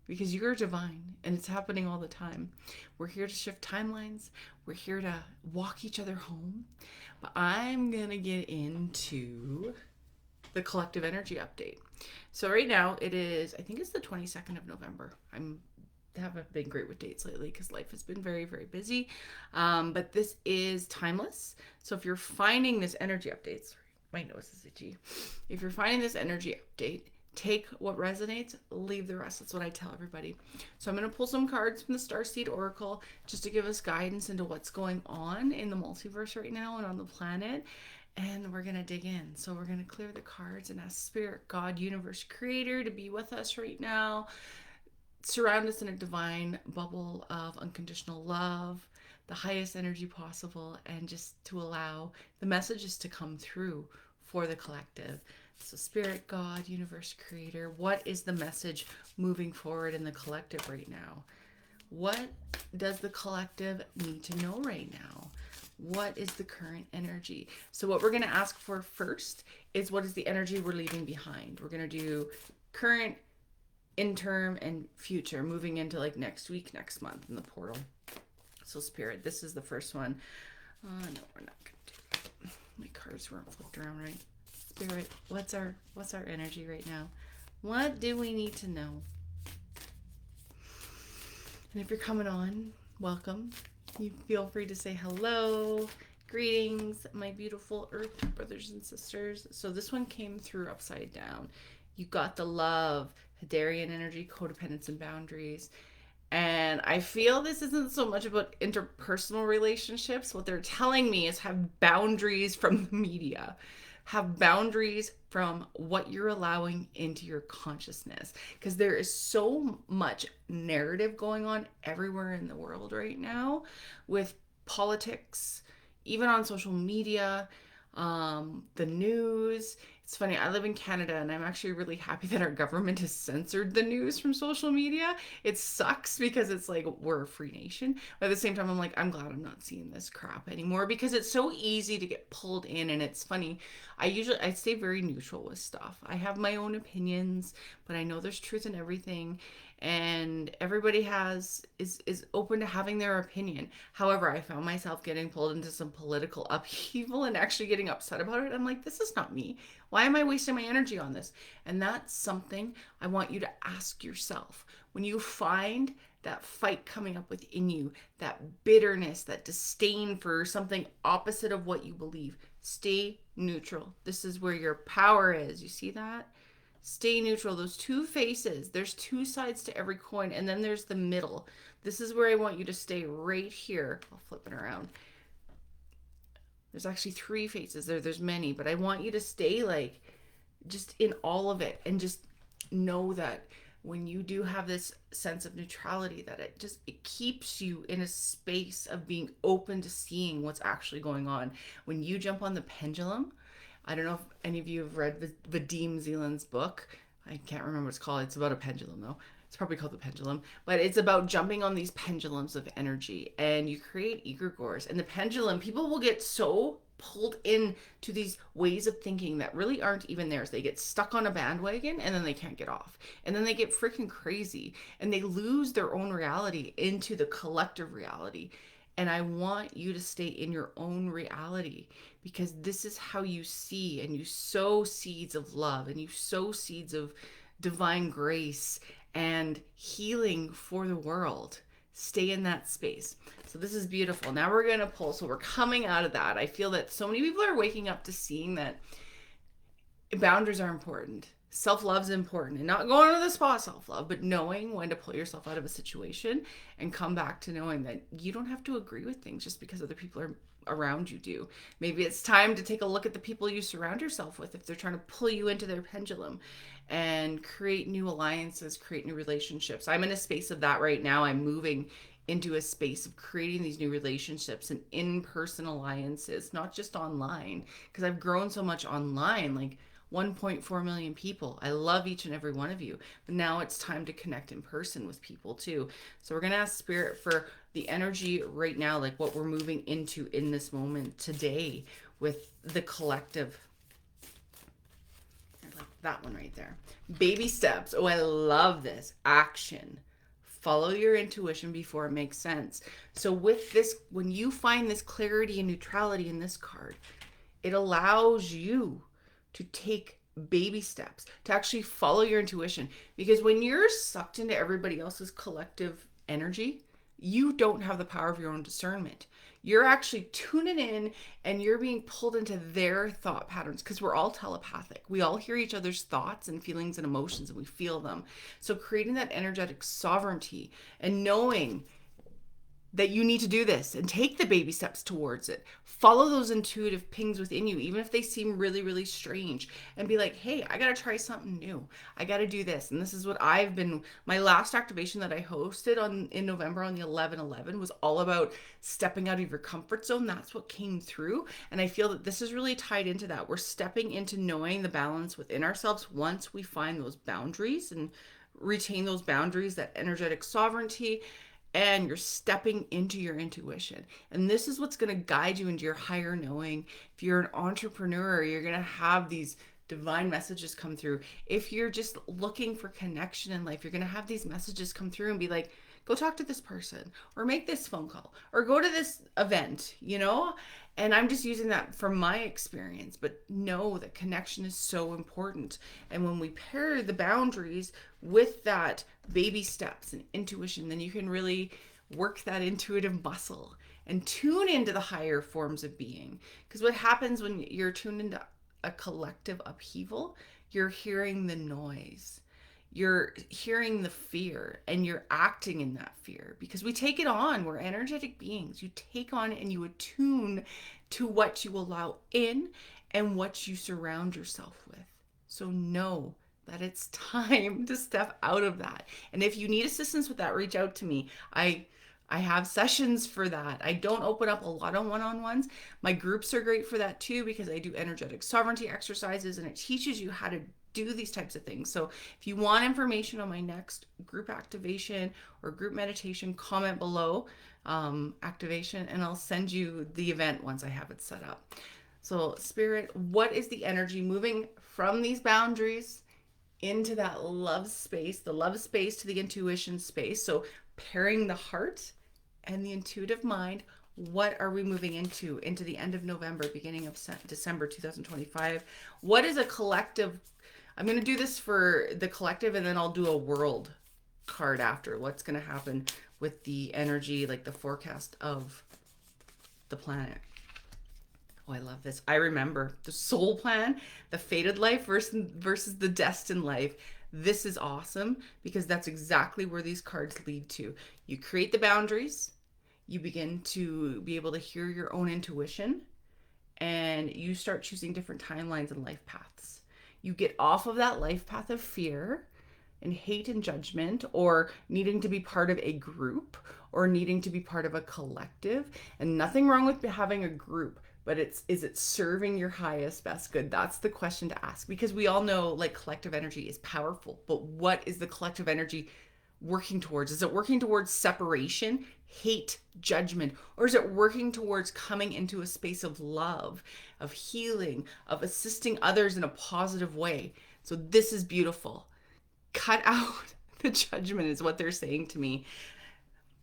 because you're divine and it's happening all the time. We're here to shift timelines. We're here to walk each other home. But I'm going to get into the collective energy update. So right now it is, I think it's the 22nd of November. I'm haven't been great with dates lately because life has been very, very busy. But this is timeless. So if you're finding this energy update, sorry, my nose is itchy. If you're finding this energy update, take what resonates, leave the rest. That's what I tell everybody. So I'm going to pull some cards from the Starseed Oracle just to give us guidance into what's going on in the multiverse right now and on the planet. And we're going to dig in. So we're going to clear the cards and ask Spirit, God, Universe, Creator to be with us right now. Surround us in a divine bubble of unconditional love, the highest energy possible, and just to allow the messages to come through for the collective. So Spirit, God, Universe, Creator, what is the message moving forward in the collective right now? What does the collective need to know right now? What is the current energy? So what we're going to ask for first is what is the energy we're leaving behind? We're going to do current, interim, and future, moving into like next week, next month in the portal. So Spirit, this is the first one. No, we're not going to do that. My cards weren't flipped around right. Spirit, what's our energy right now? What do we need to know? And if you're coming on, welcome. You feel free to say hello. Greetings, my beautiful Earth brothers and sisters. So this one came through upside down. You got the love, Hadarian energy, codependence, and boundaries. And I feel this isn't so much about interpersonal relationships. What they're telling me is have boundaries from the media. Have boundaries from what you're allowing into your consciousness. Because there is so much narrative going on everywhere in the world right now with politics, even on social media, the news. It's funny, I live in Canada and I'm actually really happy that our government has censored the news from social media. It sucks because it's like we're a free nation. But at the same time, I'm like, I'm glad I'm not seeing this crap anymore because it's so easy to get pulled in. And it's funny, I stay very neutral with stuff. I have my own opinions, but I know there's truth in everything. And everybody is open to having their opinion. However, I found myself getting pulled into some political upheaval and actually getting upset about it. I'm like, this is not me. Why am I wasting my energy on this? And that's something I want you to ask yourself. When you find that fight coming up within you, that bitterness, that disdain for something opposite of what you believe, stay neutral. This is where your power is. You see that? Stay neutral. Those two faces, there's two sides to every coin, and then there's the middle. This is where I want you to stay right here. I'll flip it around. There's actually three faces. There's many, but I want you to stay like just in all of it and just know that when you do have this sense of neutrality, that it keeps you in a space of being open to seeing what's actually going on. When you jump on the pendulum, I don't know if any of you have read Vadim Zeland's book. I can't remember what it's called. It's about a pendulum, though. It's probably called the pendulum. But it's about jumping on these pendulums of energy. And you create egregores. And the pendulum, people will get so pulled in to these ways of thinking that really aren't even theirs. They get stuck on a bandwagon and then they can't get off. And then they get freaking crazy. And they lose their own reality into the collective reality. And I want you to stay in your own reality because this is how you see and you sow seeds of love and you sow seeds of divine grace and healing for the world. Stay in that space. So this is beautiful. Now we're going to pull. So we're coming out of that. I feel that so many people are waking up to seeing that boundaries are important. Self-love is important, and not going to the spa self-love, but knowing when to pull yourself out of a situation and come back to knowing that you don't have to agree with things just because other people are around you do. Maybe it's time to take a look at the people you surround yourself with if they're trying to pull you into their pendulum and create new alliances, create new relationships. I'm in a space of that right now. I'm moving into a space of creating these new relationships and in-person alliances, not just online, because I've grown so much online, like 1.4 million people. I love each and every one of you. But now it's time to connect in person with people too. So we're going to ask Spirit for the energy right now, like what we're moving into in this moment today with the collective. I like That one right there. Baby steps. Oh, I love this. Action. Follow your intuition before it makes sense. So with this, when you find this clarity and neutrality in this card, it allows you to take baby steps, to actually follow your intuition. Because when you're sucked into everybody else's collective energy, you don't have the power of your own discernment. You're actually tuning in and you're being pulled into their thought patterns, because we're all telepathic. We all hear each other's thoughts and feelings and emotions, and we feel them. So creating that energetic sovereignty and knowing that you need to do this and take the baby steps towards it. Follow those intuitive pings within you, even if they seem really, really strange, and be like, hey, I got to try something new. I got to do this. And this is what I've been, my last activation that I hosted in November on the 11/11 was all about stepping out of your comfort zone. That's what came through. And I feel that this is really tied into that. We're stepping into knowing the balance within ourselves once we find those boundaries and retain those boundaries, that energetic sovereignty, and you're stepping into your intuition. And this is what's going to guide you into your higher knowing. If you're an entrepreneur, you're going to have these divine messages come through. If you're just looking for connection in life, you're going to have these messages come through and be like, go talk to this person, or make this phone call, or go to this event, you know? And I'm just using that from my experience, but know that connection is so important. And when we pair the boundaries with that baby steps and intuition, then you can really work that intuitive muscle and tune into the higher forms of being. Because what happens when you're tuned into a collective upheaval, you're hearing the noise. You're hearing the fear and you're acting in that fear, because we take it on. We're energetic beings. You take on and you attune to what you allow in and what you surround yourself with. So know that it's time to step out of that. And if you need assistance with that, reach out to me. I have sessions for that. I don't open up a lot of one-on-ones. My groups are great for that too, because I do energetic sovereignty exercises and it teaches you how to do these types of things. So if you want information on my next group activation or group meditation, comment below activation, and I'll send you the event once I have it set up. So Spirit, what is the energy moving from these boundaries into that love space, the love space to the intuition space? So pairing the heart and the intuitive mind, what are we moving into the end of November, beginning of December 2025? What is a collective? I'm going to do this for the collective, and then I'll do a world card after. What's going to happen with the energy, like the forecast of the planet. Oh, I love this. I remember the soul plan, the fated life versus the destined life. This is awesome, because that's exactly where these cards lead to. You create the boundaries, you begin to be able to hear your own intuition, and you start choosing different timelines and life paths. You get off of that life path of fear and hate and judgment, or needing to be part of a group, or needing to be part of a collective. And nothing wrong with having a group, but is it serving your highest best good? That's the question to ask, because we all know like collective energy is powerful, but what is the collective energy working towards? Is it working towards separation, hate, judgment, or is it working towards coming into a space of love, of healing, of assisting others in a positive way? So this is beautiful. Cut out the judgment is what they're saying to me.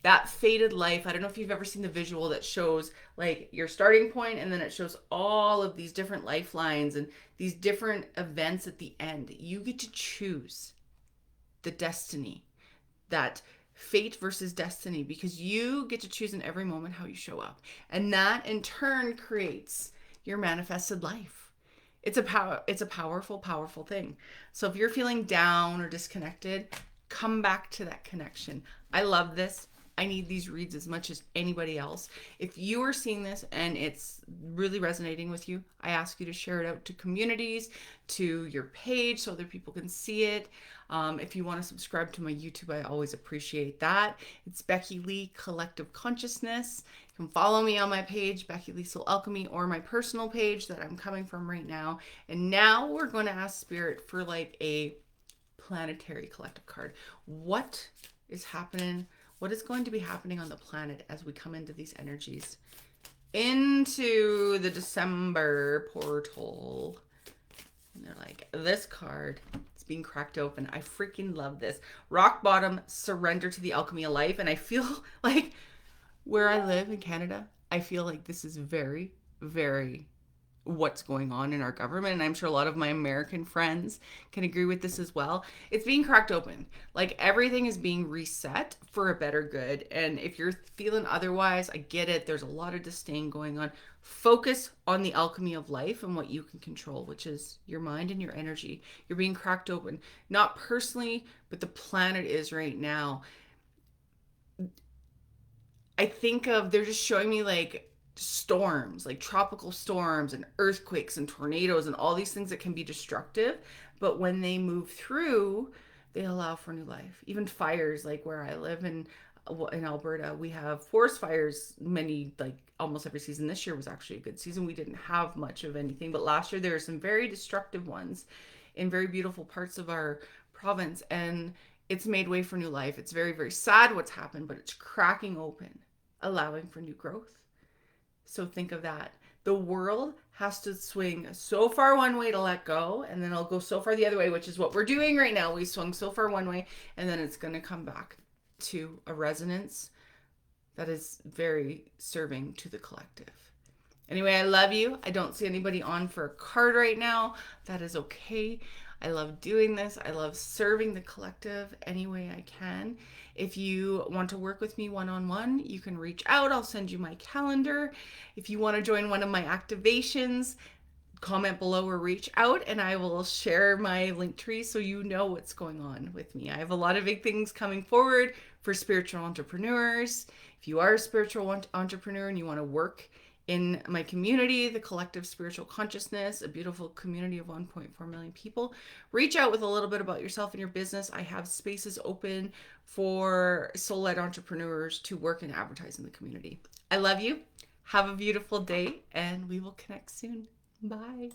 That fated life, I don't know if you've ever seen the visual that shows like your starting point, and then it shows all of these different lifelines and these different events at the end. You get to choose the destiny, that fate versus destiny, because you get to choose in every moment how you show up. And that in turn creates your manifested life. It's a powerful, powerful thing. So if you're feeling down or disconnected, come back to that connection. I love this. I need these reads as much as anybody else. If you are seeing this and it's really resonating with you, I ask you to share it out to communities, to your page, so other people can see it. If you want to subscribe to my YouTube, I always appreciate that. It's Becky Lee Collective Consciousness. You can follow me on my page, Becky Lee Soul Alchemy, or my personal page that I'm coming from right now. And now we're going to ask Spirit for like a planetary collective card. What is happening? What is going to be happening on the planet as we come into these energies? Into the December portal. And they're like, this card is being cracked open. I freaking love this. Rock bottom, surrender to the alchemy of life. And I feel like where I live in Canada, I feel like this is very, very what's going on in our government. And I'm sure a lot of my American friends can agree with this as well. It's being cracked open. Like everything is being reset for a better good. And if you're feeling otherwise, I get it. There's a lot of disdain going on. Focus on the alchemy of life and what you can control, which is your mind and your energy. You're being cracked open, not personally, but the planet is right now. I think of, they're just showing me like storms, like tropical storms and earthquakes and tornadoes and all these things that can be destructive. But when they move through, they allow for new life. Even fires, like where I live in Alberta, we have forest fires many, like almost every season. This year was actually a good season. We didn't have much of anything, but last year there were some very destructive ones in very beautiful parts of our province. And it's made way for new life. It's very, very sad what's happened, but it's cracking open, allowing for new growth. So think of that. The world has to swing so far one way to let go, and then it'll go so far the other way, which is what we're doing right now. We swung so far one way, and then it's going to come back to a resonance that is very serving to the collective. Anyway, I love you. I don't see anybody on for a card right now. That is okay. I love doing this. I love serving the collective any way I can. If you want to work with me one-on-one, you can reach out. I'll send you my calendar. If you want to join one of my activations, comment below or reach out and I will share my link tree so you know what's going on with me. I have a lot of big things coming forward for spiritual entrepreneurs. If you are a spiritual entrepreneur and you want to work in my community, the Collective Spiritual Consciousness, a beautiful community of 1.4 million people, reach out with a little bit about yourself and your business. I have spaces open for soul-led entrepreneurs to work and advertise in the community. I love you. Have a beautiful day, and we will connect soon. Bye.